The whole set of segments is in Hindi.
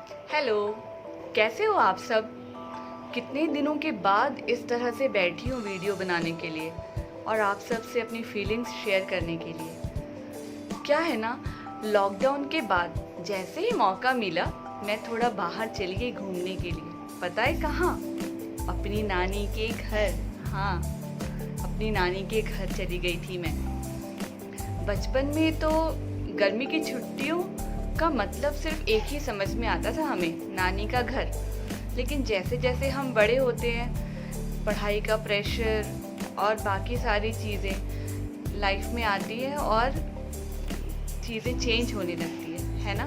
हेलो। कैसे हो आप सब? कितने दिनों के बाद इस तरह से बैठी हूँ वीडियो बनाने के लिए और आप सब से अपनी फीलिंग्स शेयर करने के लिए। क्या है ना, लॉकडाउन के बाद जैसे ही मौका मिला मैं थोड़ा बाहर चली गई घूमने के लिए। पता है कहाँ? अपनी नानी के घर। हाँ, अपनी नानी के घर चली गई थी मैं। बचपन में तो गर्मी की छुट्टियों का मतलब सिर्फ एक ही समझ में आता था हमें, नानी का घर। लेकिन जैसे जैसे हम बड़े होते हैं, पढ़ाई का प्रेशर और बाकी सारी चीज़ें लाइफ में आती है और चीज़ें चेंज होने लगती है ना।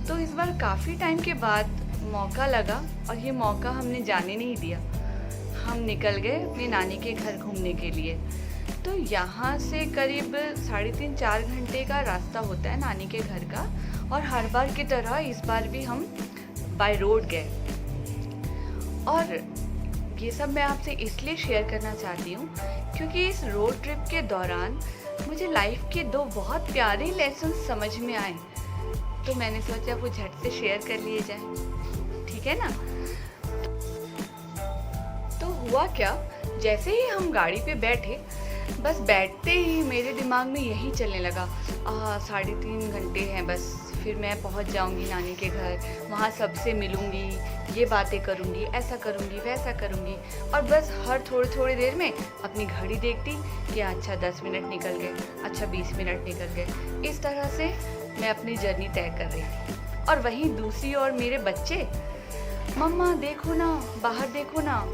तो इस बार काफ़ी टाइम के बाद मौका लगा और ये मौका हमने जाने नहीं दिया। हम निकल गए अपनी नानी के घर घूमने के लिए। तो यहाँ से करीब 3.5-4 घंटे का रास्ता होता है नानी के घर का। और हर बार की तरह इस बार भी हम बाय रोड गए। और ये सब मैं आपसे इसलिए शेयर करना चाहती हूँ क्योंकि इस रोड ट्रिप के दौरान मुझे लाइफ के दो बहुत प्यारे लेसन समझ में आए। तो मैंने सोचा वो झट से शेयर कर लिए जाए, ठीक है ना। तो हुआ क्या, जैसे ही हम गाड़ी पे बैठे, बस बैठते ही मेरे दिमाग में यही चलने लगा, 3.5 घंटे हैं बस, फिर मैं पहुंच जाऊंगी नानी के घर, वहाँ सबसे मिलूंगी, ये बातें करूंगी, ऐसा करूंगी, वैसा करूंगी। और बस हर थोड़ी देर में अपनी घड़ी देखती कि अच्छा 10 मिनट निकल गए, अच्छा 20 मिनट निकल गए। इस तरह से मैं अपनी जर्नी तय कर रही थी। और वहीं दूसरी ओर मेरे बच्चे, मम्मा देखो ना, बाहर देखो ना।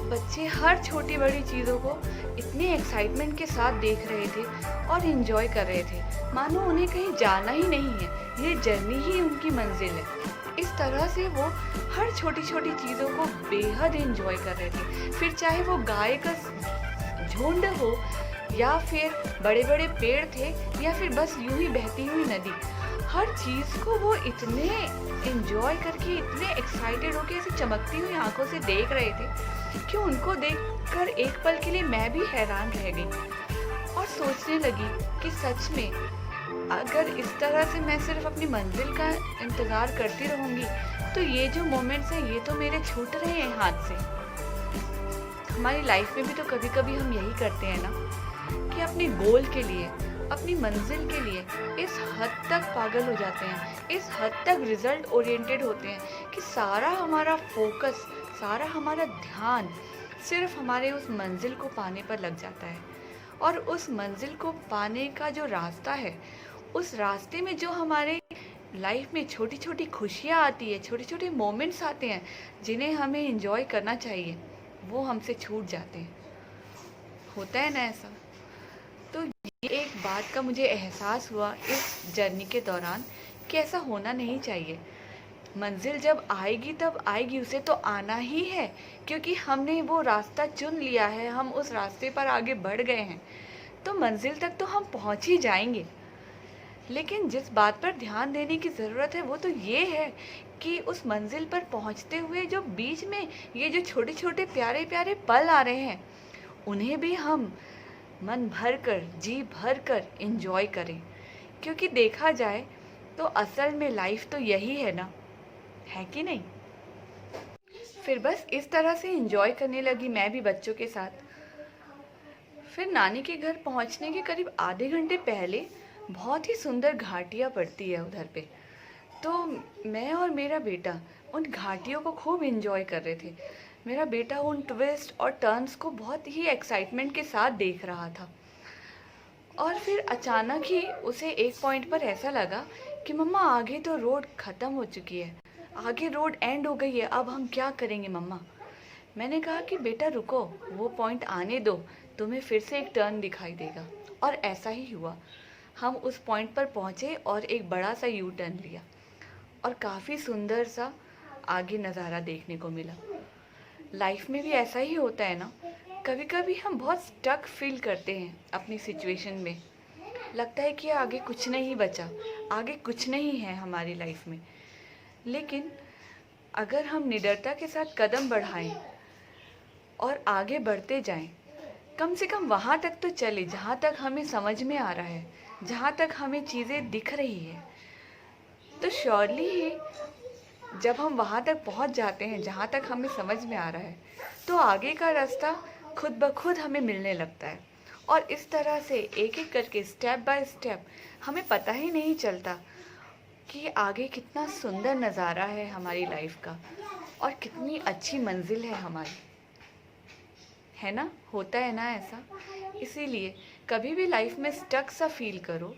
बच्चे हर छोटी बड़ी चीज़ों को इतने एक्साइटमेंट के साथ देख रहे थे और इन्जॉय कर रहे थे, मानो उन्हें कहीं जाना ही नहीं है, ये जर्नी ही उनकी मंजिल है। इस तरह से वो हर छोटी छोटी चीज़ों को बेहद इन्जॉय कर रहे थे। फिर चाहे वो गाय का झुंड हो, या फिर बड़े बड़े पेड़ थे, या फिर बस यूं ही बहती हुई नदी, हर चीज़ को वो इतने एंजॉय करके, इतने एक्साइटेड होकर ऐसे चमकती हुई आंखों से देख रहे थे कि उनको देखकर एक पल के लिए मैं भी हैरान रह गई और सोचने लगी कि सच में अगर इस तरह से मैं सिर्फ अपनी मंजिल का इंतज़ार करती रहूँगी तो ये जो मोमेंट्स हैं ये तो मेरे छूट रहे हैं हाथ से। हमारी लाइफ में भी तो कभी कभी हम यही करते हैं ना कि अपने गोल के लिए, अपनी मंजिल के लिए इस हद तक पागल हो जाते हैं, इस हद तक रिजल्ट ओरिएंटेड होते हैं कि सारा हमारा फोकस, सारा हमारा ध्यान सिर्फ हमारे उस मंजिल को पाने पर लग जाता है। और उस मंजिल को पाने का जो रास्ता है, उस रास्ते में जो हमारे लाइफ में छोटी छोटी खुशियाँ आती है, छोटे छोटे मोमेंट्स आते हैं जिन्हें हमें एंजॉय करना चाहिए, वो हमसे छूट जाते हैं। होता है ना ऐसा। तो ये एक बात का मुझे एहसास हुआ इस जर्नी के दौरान कि ऐसा होना नहीं चाहिए। मंजिल जब आएगी तब आएगी, उसे तो आना ही है, क्योंकि हमने वो रास्ता चुन लिया है, हम उस रास्ते पर आगे बढ़ गए हैं, तो मंजिल तक तो हम पहुंच ही जाएंगे। लेकिन जिस बात पर ध्यान देने की ज़रूरत है वो तो ये है कि उस मंजिल पर पहुंचते हुए जो बीच में ये जो छोटे छोटे प्यारे प्यारे पल आ रहे हैं, उन्हें भी हम मन भर कर, जी भर कर एंजॉय करें। क्योंकि देखा जाए तो असल में लाइफ तो यही है ना, है कि नहीं। फिर बस इस तरह से एंजॉय करने लगी मैं भी बच्चों के साथ। फिर नानी के घर पहुंचने के करीब आधे घंटे पहले बहुत ही सुंदर घाटियाँ पड़ती है उधर पे। तो मैं और मेरा बेटा उन घाटियों को खूब एंजॉय कर रहे थे। मेरा बेटा उन ट्विस्ट और टर्न्स को बहुत ही एक्साइटमेंट के साथ देख रहा था। और फिर अचानक ही उसे एक पॉइंट पर ऐसा लगा कि मम्मा आगे तो रोड ख़त्म हो चुकी है, आगे रोड एंड हो गई है, अब हम क्या करेंगे मम्मा। मैंने कहा कि बेटा रुको, वो पॉइंट आने दो, तुम्हें फिर से एक टर्न दिखाई देगा। और ऐसा ही हुआ, हम उस पॉइंट पर पहुँचे और एक बड़ा सा यू टर्न लिया और काफ़ी सुंदर सा आगे नज़ारा देखने को मिला। लाइफ में भी ऐसा ही होता है ना, कभी कभी हम बहुत स्टक फील करते हैं अपनी सिचुएशन में, लगता है कि आगे कुछ नहीं बचा, आगे कुछ नहीं है हमारी लाइफ में। लेकिन अगर हम निडरता के साथ कदम बढ़ाएं और आगे बढ़ते जाएं, कम से कम वहाँ तक तो चले जहाँ तक हमें समझ में आ रहा है, जहाँ तक हमें चीज़ें दिख रही है, तो श्योरली ही जब हम वहाँ तक पहुँच जाते हैं जहाँ तक हमें समझ में आ रहा है, तो आगे का रास्ता खुद ब खुद हमें मिलने लगता है। और इस तरह से एक एक करके स्टेप बाय स्टेप हमें पता ही नहीं चलता कि आगे कितना सुंदर नज़ारा है हमारी लाइफ का और कितनी अच्छी मंजिल है हमारी, है ना? होता है ना ऐसा? इसीलिए कभी भी लाइफ में स्टक सा फील करो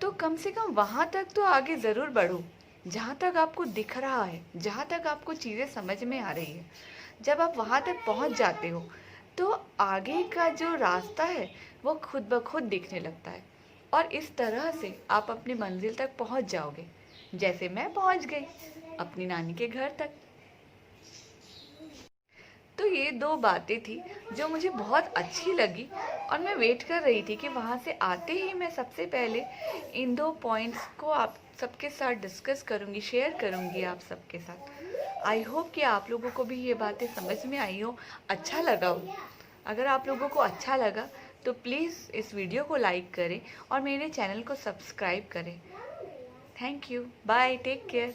तो कम से कम वहाँ तक तो आगे ज़रूर बढ़ो जहाँ तक आपको दिख रहा है, जहाँ तक आपको चीज़ें समझ में आ रही है। जब आप वहाँ तक पहुँच जाते हो तो आगे का जो रास्ता है वो खुद ब खुद दिखने लगता है और इस तरह से आप अपनी मंजिल तक पहुँच जाओगे, जैसे मैं पहुँच गई अपनी नानी के घर तक। तो ये दो बातें थी जो मुझे बहुत अच्छी लगी और मैं वेट कर रही थी कि वहाँ से आते ही मैं सबसे पहले इन दो पॉइंट्स को आप सबके साथ डिस्कस करूँगी, शेयर करूँगी आप सबके साथ। आई होप कि आप लोगों को भी ये बातें समझ में आई हो, अच्छा लगा हो। अगर आप लोगों को अच्छा लगा तो प्लीज़ इस वीडियो को लाइक करें और मेरे चैनल को सब्सक्राइब करें। Thank you, bye, take care.